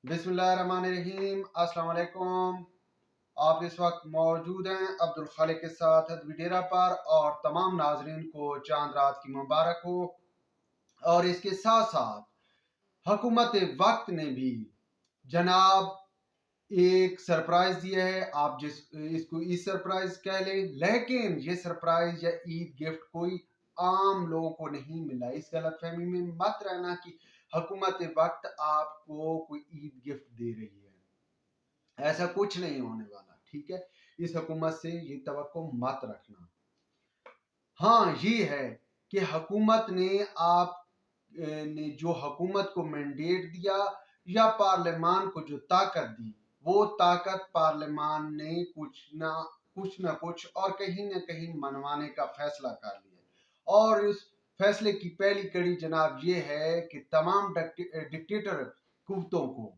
बिस्मिल्लाहिर्रहमानिर्रहीम। अस्सलाम वालेकुम। आप इस वक्त मौजूद हैं अब्दुल खालिक के साथ हदवी डेरा पर, और तमाम नाजरीन को चांद रात की मुबारक हो। और इसके साथ साथ हुकूमत वक्त ने भी जनाब एक सरप्राइज दिया है। आप जिस इसको ईद सरप्राइज कह लें, लेकिन ये सरप्राइज या ईद गिफ्ट कोई आम लोगों को नहीं मिला। इस गलत फहमी में मत रहना कि हुकूमत वक्त आपको कोई ईद गिफ्ट दे रही है। ऐसा कुछ नहीं होने वाला, ठीक है। इस हुकूमत से ये तवक्को मत रखना। हाँ, ये है कि हुकूमत ने आप ने जो हुकूमत को मैंडेट दिया या पार्लियामान को जो ताकत दी, वो ताकत पार्लियामान ने कुछ ना कुछ और कहीं ना कहीं मनवाने का फैसला कर लिया। और इस फैसले की पहली कड़ी जनाब ये है कि तमाम डिक्टेटर कुव्वतों को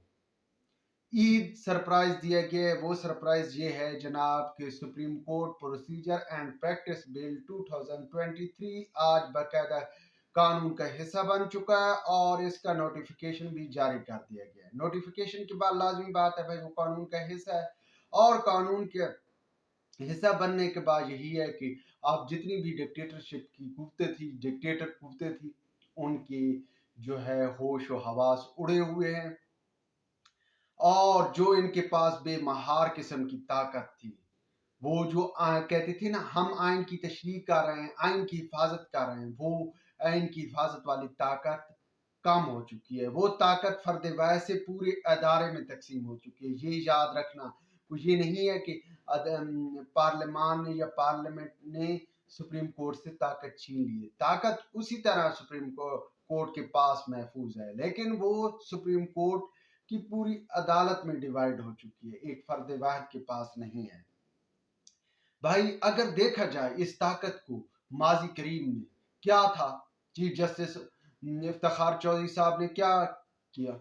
ईद सरप्राइज दिया गया है। वो सरप्राइज ये है जनाब कि supreme court procedure and practice bill 2023 आज बाकायदा कानून का हिस्सा बन चुका है, और इसका नोटिफिकेशन भी जारी कर दिया गया है। नोटिफिकेशन के बाद लाजमी बात है भाई वो कानून का हिस्सा है, और कानून के हिस्सा बनने के बाद यही है कि आप जितनी भी डिक्टेटरशिप की कुव्वतें थी, डिक्टेटर कुव्वतें थी, उनकी जो है होश व हवास उड़े हुए हैं। और जो इनके पास बेमहार किस्म की ताकत थी, वो जो कहते थे ना हम आइन की तशरीह कर रहे हैं, आइन की हिफाजत कर रहे हैं, वो आइन की हिफाजत वाली ताकत कम हो चुकी है। वो ताकत फर्द वाहिद से पूरे अदारे में तकसीम हो चुकी है। ये याद रखना, कुछ ये नहीं है कि पार्लियामान या पार्लियामेंट ने सुप्रीम कोर्ट से ताकत छीन ली है। ताकत उसी तरह सुप्रीम कोर्ट के पास महफूज है, लेकिन वो सुप्रीम कोर्ट की पूरी अदालत में डिवाइड हो चुकी है, एक फर्द वाहिद के पास नहीं है। भाई अगर देखा जाए इस ताकत को माजी करीब में क्या था, चीफ जस्टिस इफ्तिखार चौधरी साहब ने क्या किया,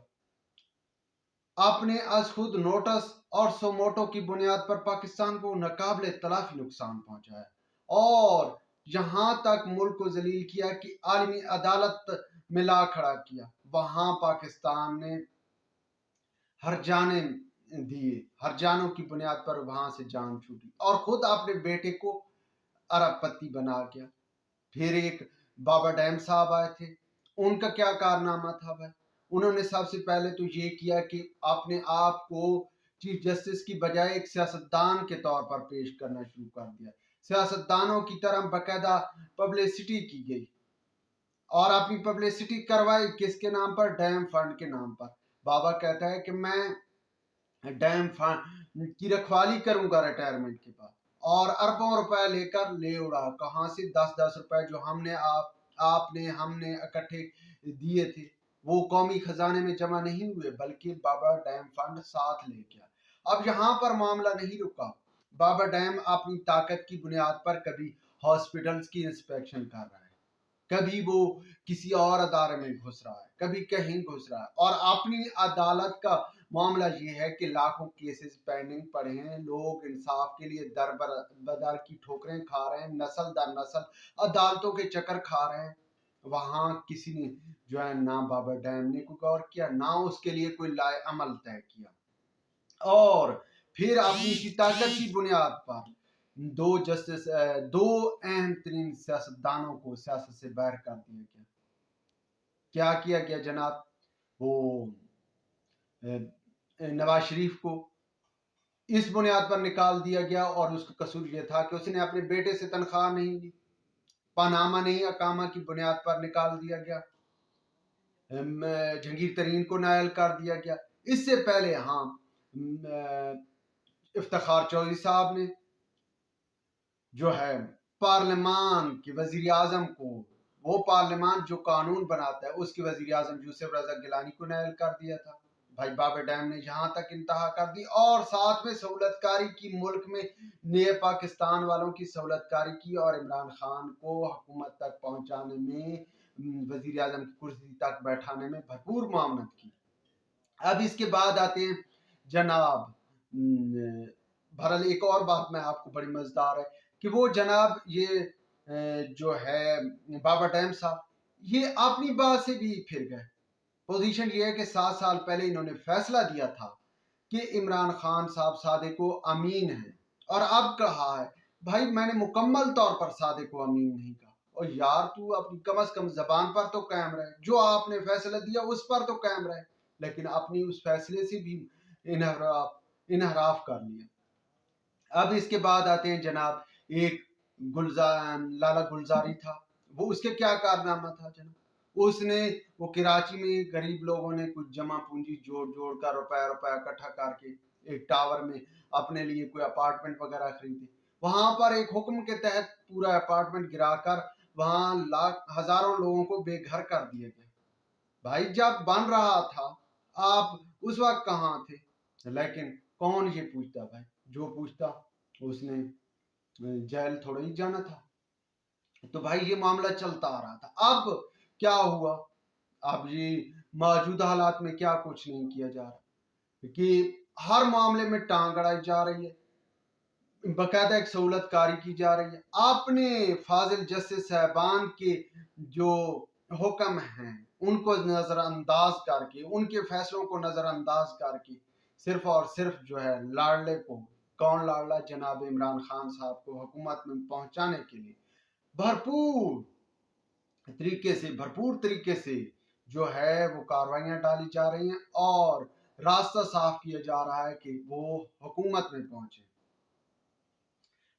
आपने आज खुद नोटिस और सोमोटो की बुनियाद पर पाकिस्तान को नाकाबिले तलाफी नुकसान पहुंचाया, और यहां तक मुल्क को जलील किया कि आलमी अदालत में ला खड़ा किया। वहां पाकिस्तान ने हर जाने दिए, हर जानों की बुनियाद पर वहां से जान छूटी, और खुद अपने बेटे को अरबपति बना गया। फिर एक बाबा डैम साहब आए थे, उनका क्या कारनामा था भाई। उन्होंने सबसे पहले तो ये किया कि अपने आप को चीफ जस्टिस की बजाय एक सियासतदान के तौर पर पेश करना शुरू कर दिया। सियासतदानों की तरह बाकायदा पब्लिसिटी की गई, और अपनी पब्लिसिटी करवाई किसके नाम पर, डैम फंड के नाम पर। बाबा कहता है कि मैं डैम फंड की रखवाली करूंगा रिटायरमेंट के बाद, और अरबों रुपए लेकर ले उड़ा। कहां से 10-10 रुपए जो आपने हमने इकट्ठे दिए थे, वो कौमी खजाने में जमा नहीं हुए, बल्कि बाबा डैम फंड साथ ले गया। अब यहाँ पर मामला नहीं रुका। बाबा डैम अपनी ताकत की बुनियाद पर कभी हॉस्पिटल्स की इंस्पेक्शन कर रहा है, कभी वो किसी और अदारे में घुस रहा है, कभी कहीं घुस रहा है, और अपनी अदालत का मामला ये है कि लाखों केसेस पेंडिंग पड़े हैं। लोग इंसाफ के लिए दर बदर की ठोकरें खा रहे हैं, नस्ल दर नस्ल अदालतों के चक्कर खा रहे हैं। वहां किसी ने जो है ना बाबा डैम ने कोई गौर किया, ना उसके लिए कोई लाए अमल तय किया, और फिर अपनी इसी ताकत की बुनियाद पर दो अहम तरीन सियासतदानों को सियासत से बाहर कर दिया गया। क्या किया गया जनाब, वो नवाज शरीफ को इस बुनियाद पर निकाल दिया गया, और उसका कसूर यह था कि उसने अपने बेटे से तनख्वाह नहीं ली, पनामा नहीं अकामा की बुनियाद पर निकाल दिया गया, जहांगीर तरीन को नायल कर दिया गया। इससे पहले हाँ, इफ्तिखार चौधरी साहब ने जो है पार्लियामान के वजीर आजम को, वो पार्लियामान जो कानून बनाता है, उसके वजीर आजम यूसुफ रजा गिलानी को नायल कर दिया था। भाई बाबा डैम ने यहाँ तक इंतहा कर दी, और साथ में सहूलतकारी की, मुल्क में नए पाकिस्तान वालों की सहूलतकारी की, और इमरान खान को हुकूमत तक पहुँचाने में, वजीर आजम की कुर्सी तक बैठाने में भरपूर मामनत की। अब इसके बाद आते हैं जनाब, बहरहाल एक और बात मैं आपको बड़ी मजेदार है कि वो जनाब ये जो है बाबा डैम साहब, ये अपनी बात से भी फिर गए। पोजीशन ये है कि 7 साल पहले इन्होंने फैसला दिया था कि इमरान खान साहब सादिक को अमीन है, और अब कहा है भाई मैंने मुकम्मल तौर पर सादिक को अमीन नहीं कहा। और यार तू अपनी कम से कम जबान पर तो कायम रहे, जो आपने फैसला दिया उस पर तो कायम रहे, लेकिन अपनी उस फैसले से भी इनहराफ कर लिया। अब इसके बाद आते हैं जनाब, एक लाला गुलजारी था, वो उसके क्या कारनामा था जनाब, उसने वो कराची में गरीब लोगों ने कुछ जमा पूंजी जोड़ जोड़ कर रुपया रुपया इकट्ठा करके एक टावर में अपने लिए कोई अपार्टमेंट वगैरह खरीदे। वहां पर एक हुक्म के तहत पूरा अपार्टमेंट गिराकर वहां हजारों लोगों को बेघर कर दिया गया। भाई जब बन रहा था आप उस वक्त कहाँ थे? लेकिन कौन ये पूछता भाई, जो पूछता उसने जेल थोड़ा ही जाना था। तो भाई ये मामला चलता आ रहा था। अब क्या हुआ, अब ये मौजूदा हालात में क्या कुछ नहीं किया जा रहा कि हर मामले में टांग अड़ाई जा रही है, बकायदा एक सहूलत कारी की जा रही है। आपने फाजिल जस्टिस साहबान के जो हुक्म हैं उनको नजरअंदाज करके, उनके फैसलों को नजरअंदाज करके सिर्फ और सिर्फ जो है लाडले को, कौन लाडला, जनाब इमरान खान साहब को हुकूमत में पहुंचाने के लिए भरपूर तरीके से जो है वो कार्रवाइयां डाली जा रही हैं और रास्ता साफ किया जा रहा है कि वो हुकूमत में पहुंचे।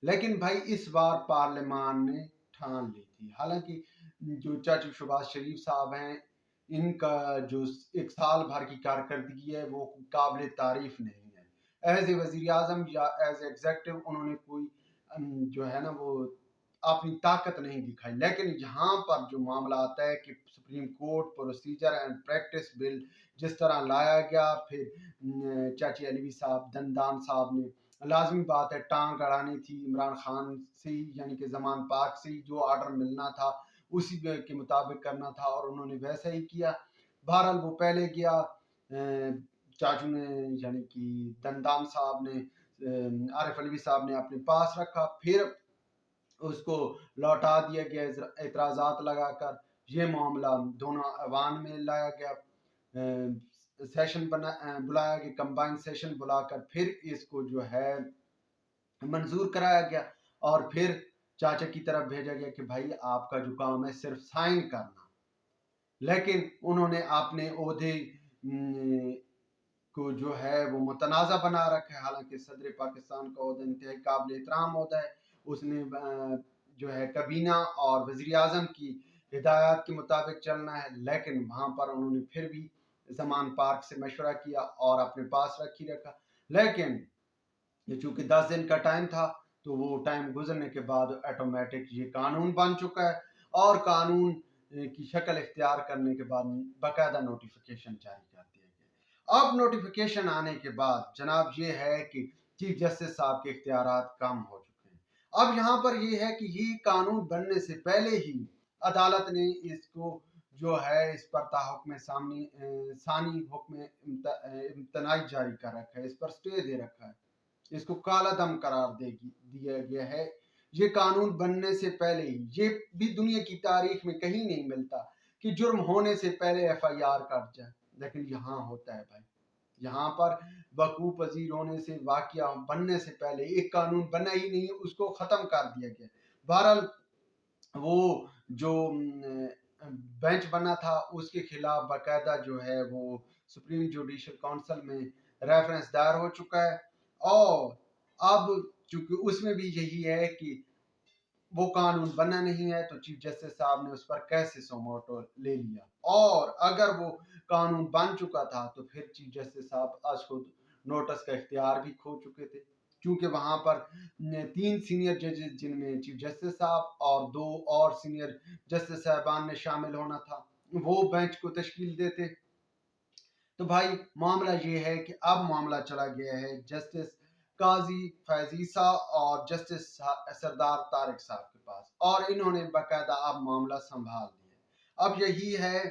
लेकिन भाई इस बार पार्लियामान ने ठान ली थी, हालांकि जो चाचा शहबाज शरीफ साहब हैं इनका जो एक साल भर की कारकर्दगी है वो काबिल तारीफ नहीं है। एज ए वजीर आजम या एज एग्जेक्टिव उन्होंने कोई जो है ना वो अपनी ताकत नहीं दिखाई। लेकिन यहाँ पर जो मामला आता है कि supreme court procedure and practice bill जिस तरह लाया गया, फिर चाची अलवी साहब दंदान साहब ने, लाजमी बात है टांग अड़ानी थी इमरान खान से ही, यानी कि जमान पाक से ही जो ऑर्डर मिलना था उसी के मुताबिक करना था और उन्होंने वैसा ही किया। बहरहाल वो पहले गया, चाचू ने यानी कि दंदाम साहब ने, आरिफ अलवी साहब ने अपने पास रखा, फिर उसको लौटा दिया गया एतराज़ात लगाकर। ये मामला दोनों ऐवान में लाया गया, सेशन बुलाया गया, कंबाइन सेशन बुलाकर फिर इसको जो है मंजूर कराया गया और फिर चाचा की तरफ भेजा गया कि भाई आपका जो काम है सिर्फ साइन करना। लेकिन उन्होंने अपने ओहदे को जो है वो मुतनाज़ा बना रखा है। हालांकि सदर पाकिस्तान का ओहदा इंतहाई काबिल एहतराम होता है, उसने जो है कबीना और वज़ीर आज़म की हिदायत के मुताबिक चलना है। लेकिन वहाँ पर उन्होंने फिर भी जमान पार्क से मशवरा किया और अपने पास रखा। लेकिन चूंकि 10 दिन का टाइम था तो वो टाइम गुजरने के बाद ऑटोमेटिक ये कानून बन चुका है और कानून की शक्ल इख्तियार करने के बाद बाकायदा नोटिफिकेशन जारी कर दिया गया। अब नोटिफिकेशन आने के बाद जनाब ये है कि चीफ जस्टिस साहब के इख्तियारात कम हो चुके हैं। अब यहाँ पर ये है कि ये कानून बनने से पहले ही अदालत ने इसको जो है इस पर ताहुक्म सानी हुक्म इम्तनाई जारी कर रखा है, इस पर स्टे दे रखा है, इसको काला दम करार दिया गया है। ये कानून बनने से पहले ही, ये भी दुनिया की तारीख में कहीं नहीं मिलता कि जुर्म होने से पहले FIR कट जाए, लेकिन यहाँ होता है भाई। यहाँ पर वकूफ पजीर होने से, वाकया बनने से पहले एक कानून बना ही नहीं, उसको ख़त्म कर दिया गया। बहरहाल वो जो बेंच बना था उसके खिलाफ बाकायदा जो है वो सुप्रीम जुडिशल काउंसिल में रेफरेंस दायर हो चुका है और अब चूंकि उसमें भी यही है कि वो कानून बना नहीं है तो चीफ जस्टिस साहब ने उस पर कैसे सोमोटो ले लिया, और अगर वो कानून बन चुका था तो फिर चीफ जस्टिस साहब आज खुद नोटिस का इख्तियार भी खो चुके थे, क्योंकि वहां पर 3 सीनियर जजेस जिनमें चीफ जस्टिस साहब और 2 और सीनियर जस्टिस साहबान ने शामिल होना था वो बेंच को तश्कील देते। तो भाई मामला ये है कि अब मामला चला गया है जस्टिस काजी फैजीसा और जस्टिस सरदार तारिक साहब के पास और इन्होंने बाकायदा अब मामला संभाल लिया। अब यही है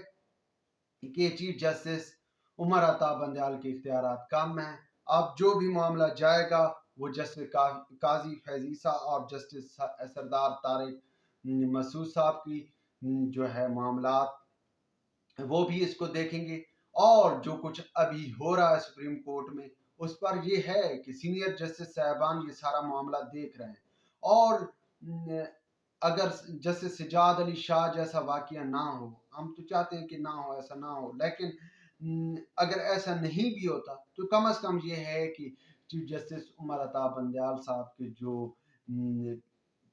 कि चीफ जस्टिस उमर अता बंदयाल के इख्तियारात कम हैं। अब जो भी मामला जाएगा वो जस्टिस काजी फैजीसा और जस्टिस सरदार तारिक मसूद साहब की जो है मामला وہ بھی اس کو دیکھیں گے، اور جو کچھ ابھی ہو رہا ہے سپریم کورٹ میں اس پر یہ ہے کہ سینئر جسٹس صاحبان یہ سارا معاملہ دیکھ رہے ہیں، اور اگر جسٹس سجاد علی شاہ جیسا واقعہ نہ ہو، ہم تو چاہتے ہیں کہ نہ ہو، ایسا نہ ہو، لیکن اگر ایسا نہیں بھی ہوتا تو کم از کم یہ ہے کہ چیف جسٹس عمر عطا بندیال صاحب کے جو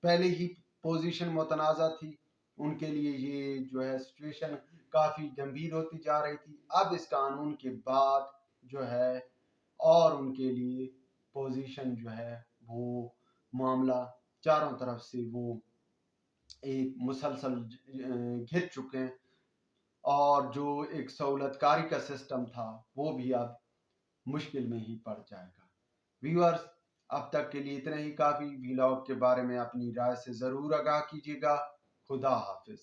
پہلے ہی پوزیشن متنازع تھی، ان کے لیے یہ جو ہے سچویشن کافی گمبھیر ہوتی جا رہی تھی، اب اس قانون کے بعد جو ہے اور ان کے لیے پوزیشن جو ہے وہ معاملہ چاروں طرف سے وہ ایک مسلسل گھر چکے ہیں، اور جو ایک سہولت کاری کا سسٹم تھا وہ بھی اب مشکل میں ہی پڑ جائے گا۔ ویورز، اب تک کے لیے اتنا ہی کافی۔ ویلاگ کے بارے میں اپنی رائے سے ضرور آگاہ کیجیے گا۔ خدا حافظ۔